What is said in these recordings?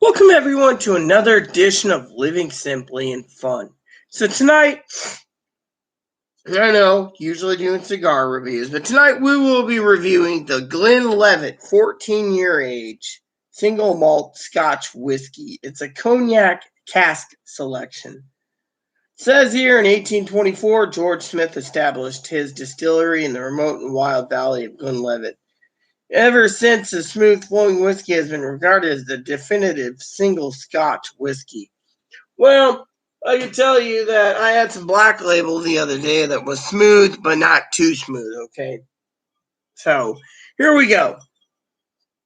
Welcome everyone to another edition of Living Simply and Fun. So tonight, I know, usually doing cigar reviews, but tonight we will be reviewing the Glenlivet 14-year age single malt Scotch whiskey. It's a cognac cask selection. It says here in 1824, George Smith established his distillery in the remote and wild valley of Glenlivet. Ever since, the smooth-flowing whiskey has been regarded as the definitive single Scotch whiskey. Well, I can tell you that I had some Black Label the other day that was smooth, but not too smooth, okay? So, here we go.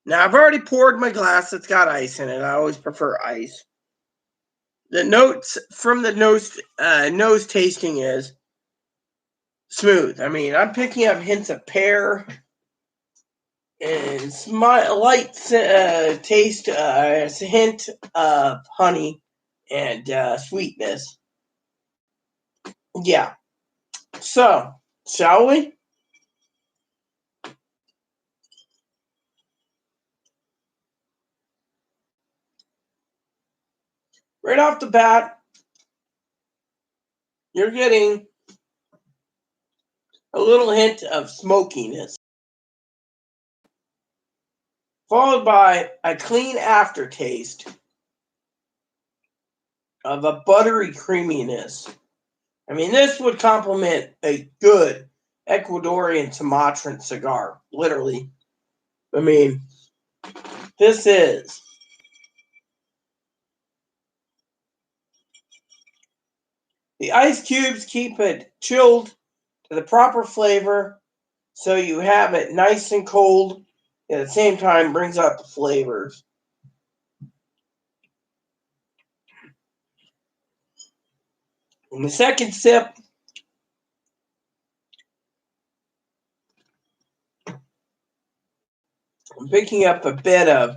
Now, I've already poured my glass. It's got ice in it. I always prefer ice. The notes from the nose tasting is smooth. I mean, I'm picking up hints of pear and light taste, a hint of honey and sweetness. Yeah. So, shall we? Right off the bat, you're getting a little hint of smokiness, followed by a clean aftertaste of a buttery creaminess. I mean, this would complement a good Ecuadorian Sumatran cigar, literally. I mean, this is the ice cubes keep it chilled to the proper flavor, so you have it nice and cold. At the same time, brings out the flavors. In the second sip, I'm picking up a bit of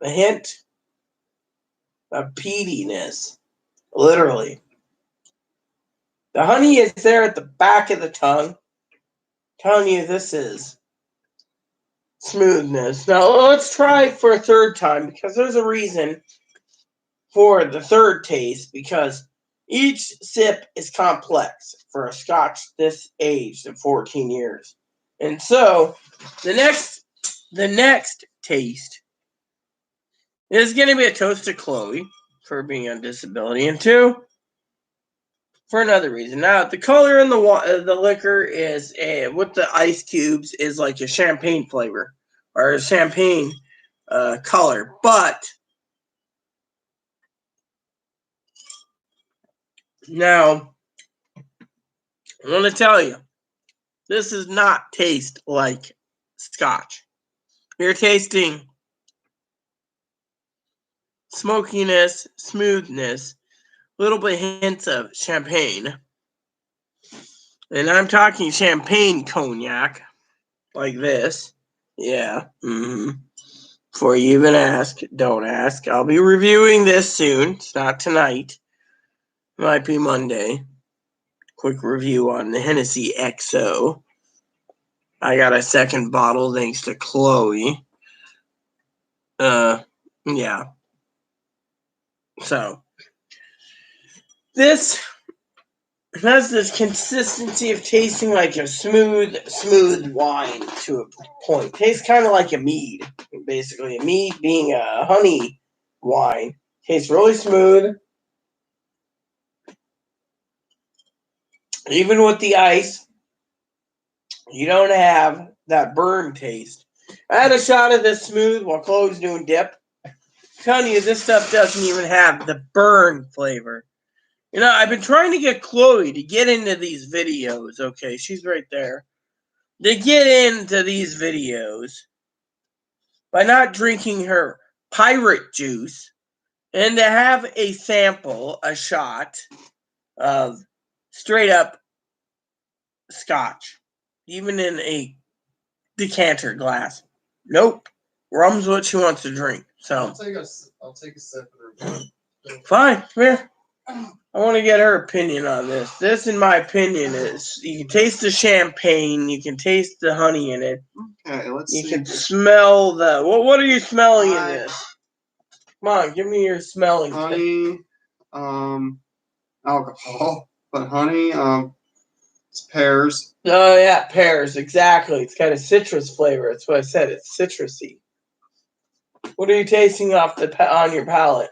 a hint of peatiness, literally. The honey is there at the back of the tongue, telling you this is smoothness. Now let's try for a third time because there's a reason for the third taste, because each sip is complex for a Scotch this aged at 14 years. And so the next taste is going to be a toast to Chloe for being on disability, and two, for another reason. Now, the color in the liquor is with the ice cubes is like a champagne flavor or a champagne color, but now I want to tell you, this does not taste like Scotch. You're tasting smokiness, smoothness, little bit hints of champagne. And I'm talking champagne cognac, like this. Yeah. Before you even ask, don't ask. I'll be reviewing this soon. It's not tonight. It might be Monday. Quick review on the Hennessy XO. I got a second bottle thanks to Chloe. Yeah. So, this has this consistency of tasting like a smooth wine to a point. Tastes kind of like a mead, basically. A mead being a honey wine. Tastes really smooth. Even with the ice, you don't have that burn taste. I had a shot of this smooth while Chloe's doing dip. I'm telling you, this stuff doesn't even have the burn flavor. You know, I've been trying to get Chloe to get into these videos. Okay, she's right there. To get into these videos by not drinking her pirate juice and to have a sample, a shot of straight up Scotch, even in a decanter glass. Nope. Rum's what she wants to drink. So I'll take a sip of her. Fine, here. I want to get her opinion on this. This, in my opinion, is you can taste the champagne, you can taste the honey in it. Okay, let's You see. can smell the. What are you smelling in this? Come on, give me your smelling. honey, alcohol, but honey, it's pears. Oh yeah, pears, exactly. It's got a citrus flavor. That's what I said. It's citrusy. What are you tasting on your palate?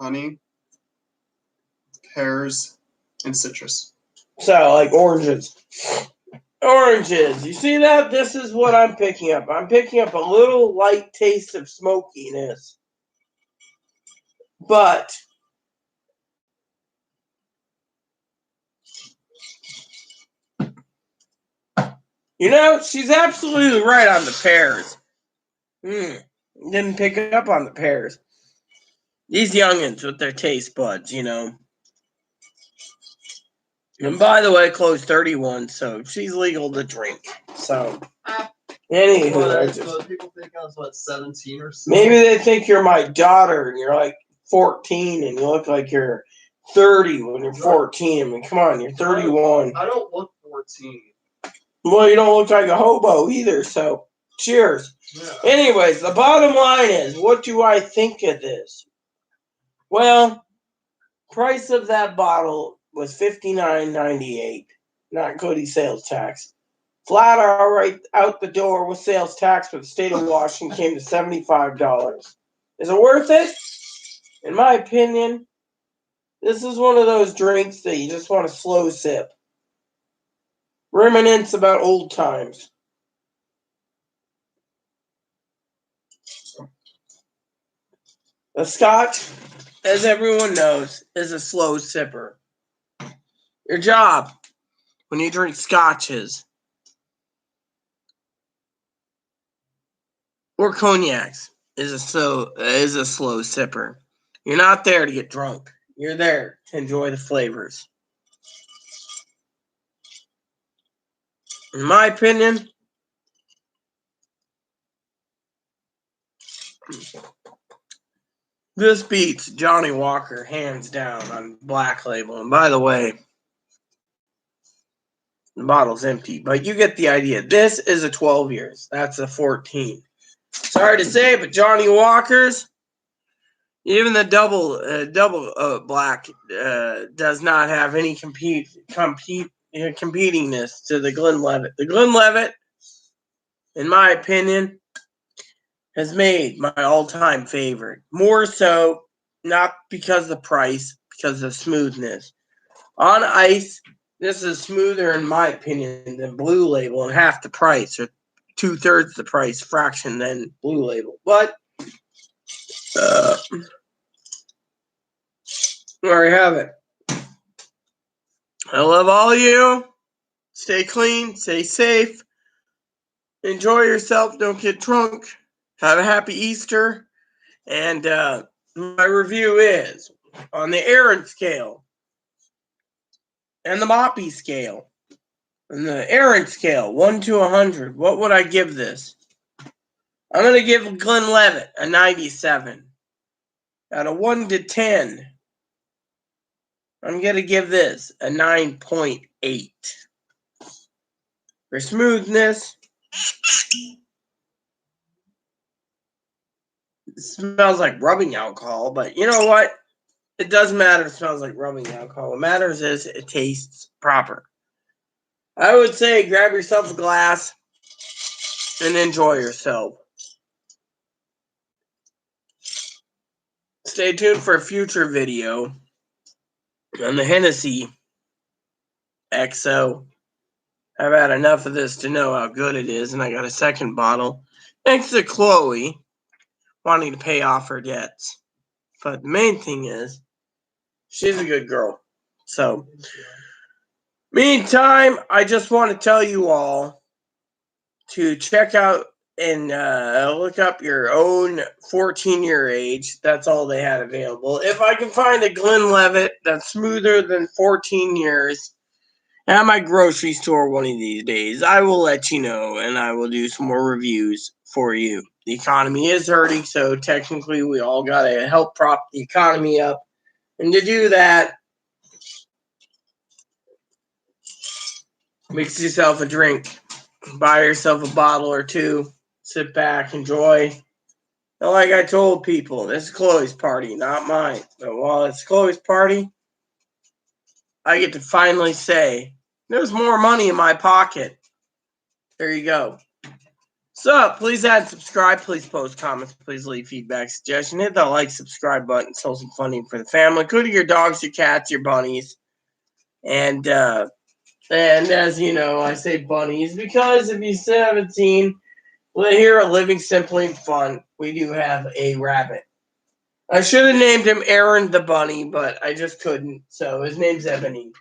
Honey, pears, and citrus. So, like oranges. Oranges. You see that? This is what I'm picking up. I'm picking up a little light taste of smokiness. But you know, she's absolutely right on the pears. Didn't pick up on the pears. These youngins with their taste buds, you know. And by the way, Chloe's 31, so she's legal to drink. So, anywho, People think I was 17 or so. Maybe they think you're my daughter and you're like 14 and you look like you're 30 when you're 14. I mean, come on, you're 31. I don't look 14. Well, you don't look like a hobo either, so cheers. Yeah. Anyways, the bottom line is, what do I think of this? Well, price of that bottle was $59.98, not including sales tax. Flat right out the door with sales tax for the state of Washington came to $75. Is it worth it? In my opinion, this is one of those drinks that you just want to slow sip. Reminisce about old times. The Scotch, as everyone knows, is a slow sipper. Your job when you drink scotches or cognacs is a slow sipper. You're not there to get drunk. You're there to enjoy the flavors. In my opinion, this beats Johnny Walker hands down on Black Label. And by the way, the bottle's empty, but you get the idea. This is a 12 years. That's a 14. Sorry to say, but Johnny Walker's, even the double black, does not have any competingness to the Glenlivet. The Glenlivet, in my opinion, has made my all-time favorite. More so, not because of the price, because of smoothness. On ice, this is smoother, in my opinion, than Blue Label, and half the price, or 2/3 the price fraction than Blue Label. But there you have it. I love all of you. Stay clean, stay safe, enjoy yourself, don't get drunk, have a happy Easter. And my review is on the Aaron scale and the Moppy scale. On the Aaron scale, 1 to 100, what would I give this? I'm going to give Glenlivet a 97. Out of 1 to 10, I'm going to give this a 9.8. For smoothness, it smells like rubbing alcohol, but you know what? It doesn't matter if it smells like rubbing alcohol. What matters is it tastes proper. I would say grab yourself a glass and enjoy yourself. Stay tuned for a future video on the Hennessy XO. I've had enough of this to know how good it is, and I got a second bottle. Thanks to Chloe wanting to pay off her debts. But the main thing is, she's a good girl. So, meantime, I just want to tell you all to check out and look up your own 14-year age. That's all they had available. If I can find a Glenlivet that's smoother than 14 years at my grocery store one of these days, I will let you know, and I will do some more reviews for you. The economy is hurting, so technically we all got to help prop the economy up. And to do that, mix yourself a drink. Buy yourself a bottle or two. Sit back, enjoy And like I told people, this is Chloe's party, not mine. But while it's Chloe's party, I get to finally say, there's more money in my pocket. There you go. So, please add, subscribe, please post comments, please leave feedback, suggestion. Hit the like, subscribe button, show some funding for the family, including your dogs, your cats, your bunnies. And as you know, I say bunnies because if you're 17, well, here at Living Simply and Fun, we do have a rabbit. I should have named him Aaron the Bunny, but I just couldn't. So his name's Ebony.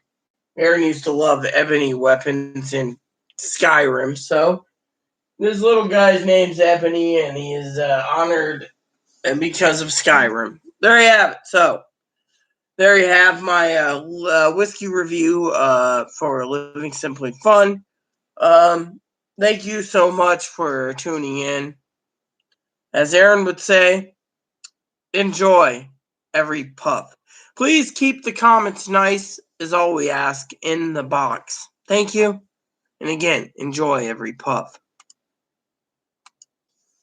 Aaron used to love ebony weapons in Skyrim, so this little guy's name's Ebony, and he is honored because of Skyrim. There you have it. So there you have my whiskey review for Living Simply Fun. Thank you so much for tuning in. As Aaron would say, enjoy every puff. Please keep the comments nice, is all we ask, in the box. Thank you. And again, enjoy every puff.